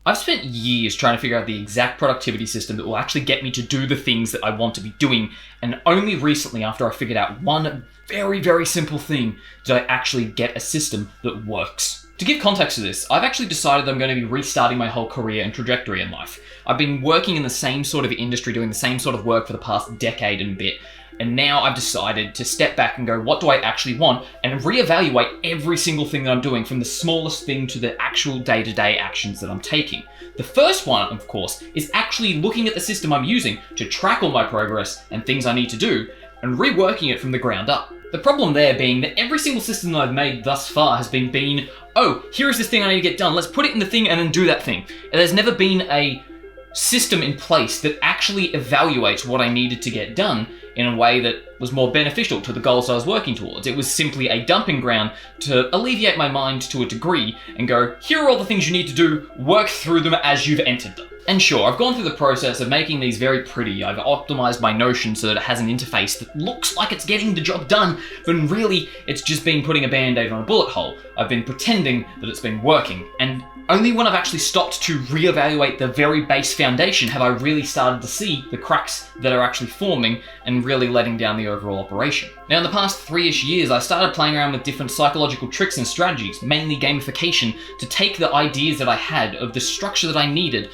I've spent years trying to figure out the exact productivity system that will actually get me to do the things that I want to be doing, and only recently, after I figured out one very, very simple thing, did I actually get a system that works. To give context to this, I've actually decided that I'm going to be restarting my whole career and trajectory in life. I've been working in the same sort of industry, doing the same sort of work for the past decade and a bit, and now I've decided to step back and go, what do I actually want? And reevaluate every single thing that I'm doing, from the smallest thing to the actual day-to-day actions that I'm taking. The first one, of course, is actually looking at the system I'm using to track all my progress and things I need to do, and reworking it from the ground up. The problem there being that every single system that I've made thus far has been, oh, here is this thing I need to get done, let's put it in the thing and then do that thing. And there's never been a system in place that actually evaluates what I needed to get done in a way that was more beneficial to the goals I was working towards. It was simply a dumping ground to alleviate my mind to a degree and go, here are all the things you need to do, work through them as you've entered them. And sure, I've gone through the process of making these very pretty. I've optimized my Notion so that it has an interface that looks like it's getting the job done, but really it's just been putting a band-aid on a bullet hole. I've been pretending that it's been working, and only when I've actually stopped to reevaluate the very base foundation have I really started to see the cracks that are actually forming and really letting down the overall operation. Now, in the past 3-ish years, I started playing around with different psychological tricks and strategies, mainly gamification, to take the ideas that I had of the structure that I needed,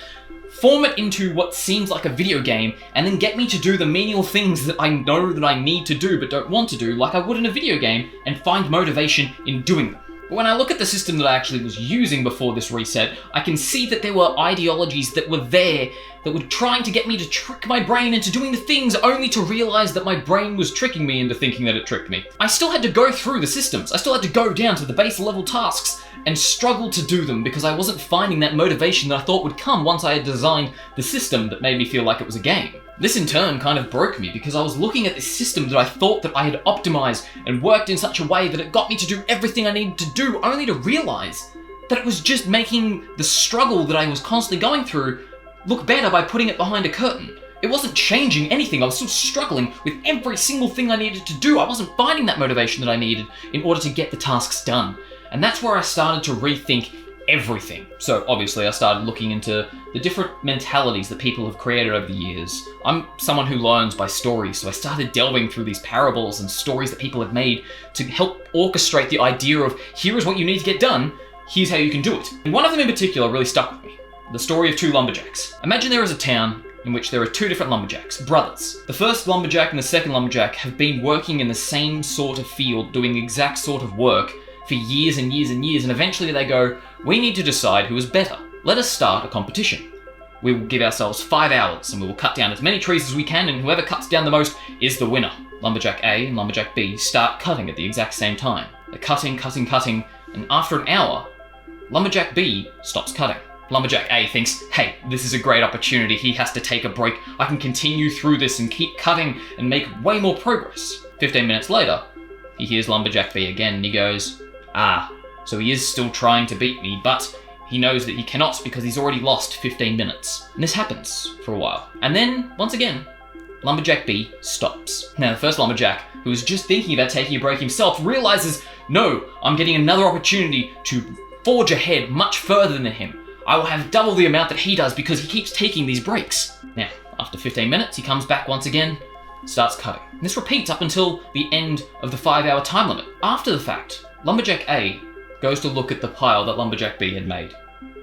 form it into what seems like a video game, and then get me to do the menial things that I know that I need to do but don't want to do, like I would in a video game, and find motivation in doing them. But when I look at the system that I actually was using before this reset, I can see that there were ideologies that were there that were trying to get me to trick my brain into doing the things, only to realize that my brain was tricking me into thinking that it tricked me. I still had to go through the systems. I still had to go down to the base level tasks and struggle to do them because I wasn't finding that motivation that I thought would come once I had designed the system that made me feel like it was a game. This in turn kind of broke me because I was looking at this system that I thought that I had optimized and worked in such a way that it got me to do everything I needed to do, only to realize that it was just making the struggle that I was constantly going through look better by putting it behind a curtain. It wasn't changing anything. I was still struggling with every single thing I needed to do. I wasn't finding that motivation that I needed in order to get the tasks done. And that's where I started to rethink everything. So obviously I started looking into the different mentalities that people have created over the years. I'm someone who learns by stories, so I started delving through these parables and stories that people have made to help orchestrate the idea of, here is what you need to get done, here's how you can do it. And one of them in particular really stuck with me. The story of two lumberjacks. Imagine there is a town in which there are two different lumberjacks, brothers. The first lumberjack and the second lumberjack have been working in the same sort of field, doing the exact sort of work for years and years and years, and eventually they go, we need to decide who is better. Let us start a competition. We will give ourselves 5 hours and we will cut down as many trees as we can, and whoever cuts down the most is the winner. Lumberjack A and Lumberjack B start cutting at the exact same time. They're cutting, and after an hour, Lumberjack B stops cutting. Lumberjack A thinks, hey, this is a great opportunity, he has to take a break, I can continue through this and keep cutting and make way more progress. 15 minutes later, he hears Lumberjack B again and he goes, so he is still trying to beat me, but he knows that he cannot because he's already lost 15 minutes. And this happens for a while. And then, once again, Lumberjack B stops. Now, the first Lumberjack, who was just thinking about taking a break himself, realizes, no, I'm getting another opportunity to forge ahead much further than him. I will have double the amount that he does because he keeps taking these breaks. Now, after 15 minutes, he comes back once again, starts cutting. And this repeats up until the end of the 5-hour time limit. After the fact, Lumberjack A goes to look at the pile that Lumberjack B had made,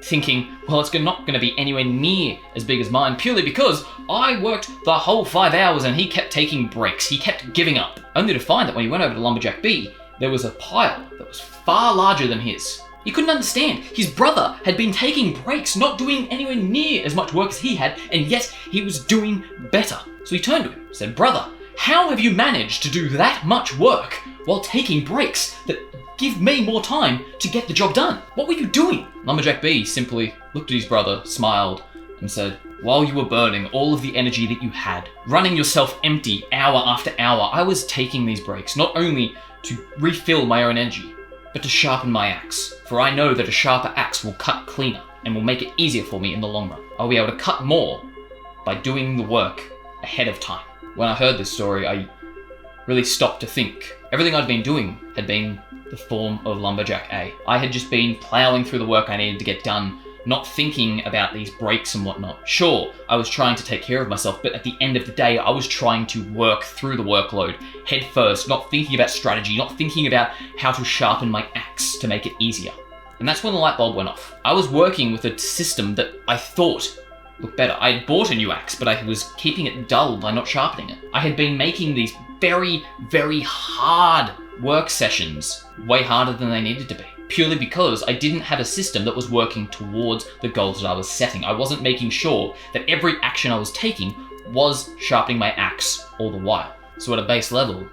thinking, well, it's not going to be anywhere near as big as mine, purely because I worked the whole 5 hours and he kept taking breaks, he kept giving up. Only to find that when he went over to Lumberjack B, there was a pile that was far larger than his. He couldn't understand. His brother had been taking breaks, not doing anywhere near as much work as he had, and yet he was doing better. So he turned to him and said, brother, how have you managed to do that much work while taking breaks that give me more time to get the job done? What were you doing? Lumberjack B simply looked at his brother, smiled, and said, while you were burning all of the energy that you had, running yourself empty hour after hour, I was taking these breaks not only to refill my own energy, but to sharpen my axe. For I know that a sharper axe will cut cleaner and will make it easier for me in the long run. I'll be able to cut more by doing the work ahead of time. When I heard this story, I really stopped to think. Everything I'd been doing had been the form of Lumberjack A. I had just been plowing through the work I needed to get done, not thinking about these breaks and whatnot. Sure, I was trying to take care of myself, but at the end of the day, I was trying to work through the workload head first, not thinking about strategy, not thinking about how to sharpen my axe to make it easier. And that's when the light bulb went off. I was working with a system that I thought looked better. I had bought a new axe, but I was keeping it dull by not sharpening it. I had been making these very, very hard work sessions way harder than they needed to be, purely because I didn't have a system that was working towards the goals that I was setting. I wasn't making sure that every action I was taking was sharpening my axe all the while. So at a base level,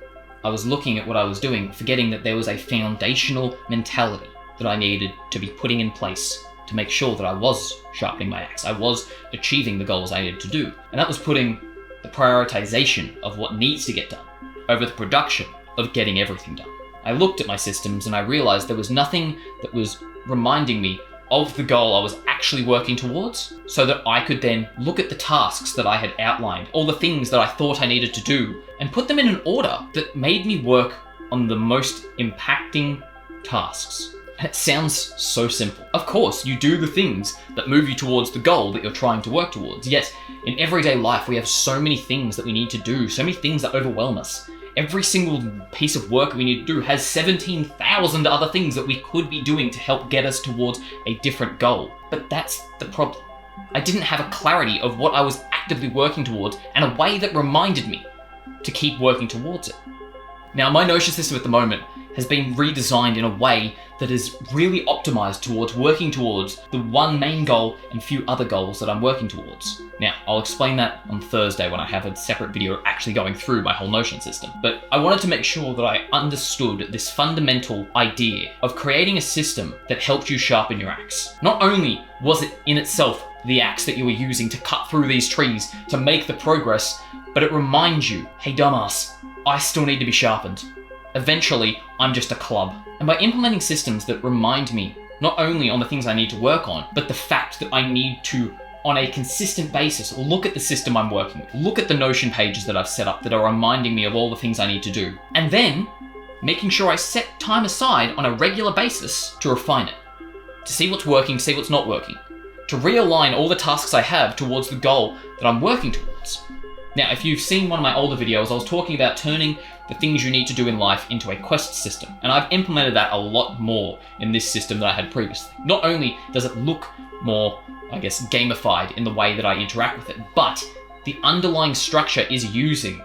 I was looking at what I was doing, forgetting that there was a foundational mentality that I needed to be putting in place to make sure that I was sharpening my axe. I was achieving the goals I needed to do. And that was putting the prioritization of what needs to get done over the production of getting everything done. I looked at my systems and I realized there was nothing that was reminding me of the goal I was actually working towards, so that I could then look at the tasks that I had outlined, all the things that I thought I needed to do, and put them in an order that made me work on the most impacting tasks. And it sounds so simple. Of course, you do the things that move you towards the goal that you're trying to work towards. Yet, in everyday life, we have so many things that we need to do, so many things that overwhelm us. Every single piece of work we need to do has 17,000 other things that we could be doing to help get us towards a different goal. But that's the problem. I didn't have a clarity of what I was actively working towards and a way that reminded me to keep working towards it. Now, my Notion system at the moment has been redesigned in a way that is really optimized towards working towards the one main goal and few other goals that I'm working towards. Now, I'll explain that on Thursday when I have a separate video actually going through my whole Notion system. But I wanted to make sure that I understood this fundamental idea of creating a system that helped you sharpen your axe. Not only was it in itself the axe that you were using to cut through these trees to make the progress, but it reminds you, hey dumbass, I still need to be sharpened. Eventually, I'm just a club. And by implementing systems that remind me not only on the things I need to work on, but the fact that I need to, on a consistent basis, look at the system I'm working with, look at the Notion pages that I've set up that are reminding me of all the things I need to do, and then making sure I set time aside on a regular basis to refine it, to see what's working, see what's not working, to realign all the tasks I have towards the goal that I'm working towards. Now, if you've seen one of my older videos, I was talking about turning the things you need to do in life into a quest system. And I've implemented that a lot more in this system that I had previously. Not only does it look more, I guess, gamified in the way that I interact with it, but the underlying structure is using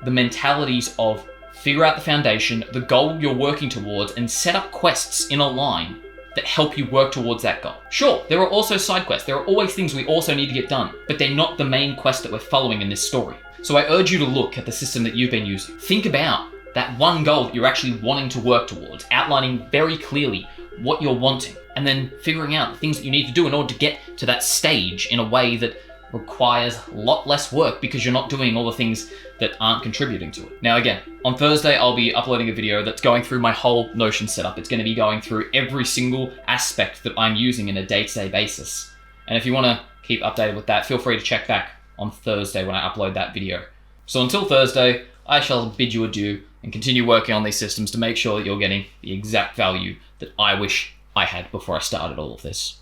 the mentalities of figure out the foundation, the goal you're working towards, and set up quests in a line that help you work towards that goal. Sure, there are also side quests. There are always things we also need to get done, but they're not the main quest that we're following in this story. So I urge you to look at the system that you've been using. Think about that one goal that you're actually wanting to work towards, outlining very clearly what you're wanting, and then figuring out the things that you need to do in order to get to that stage in a way that requires a lot less work because you're not doing all the things that aren't contributing to it. Now again, on Thursday, I'll be uploading a video that's going through my whole Notion setup. It's going to be going through every single aspect that I'm using in a day-to-day basis. And if you want to keep updated with that, feel free to check back on Thursday when I upload that video. So until Thursday, I shall bid you adieu and continue working on these systems to make sure that you're getting the exact value that I wish I had before I started all of this.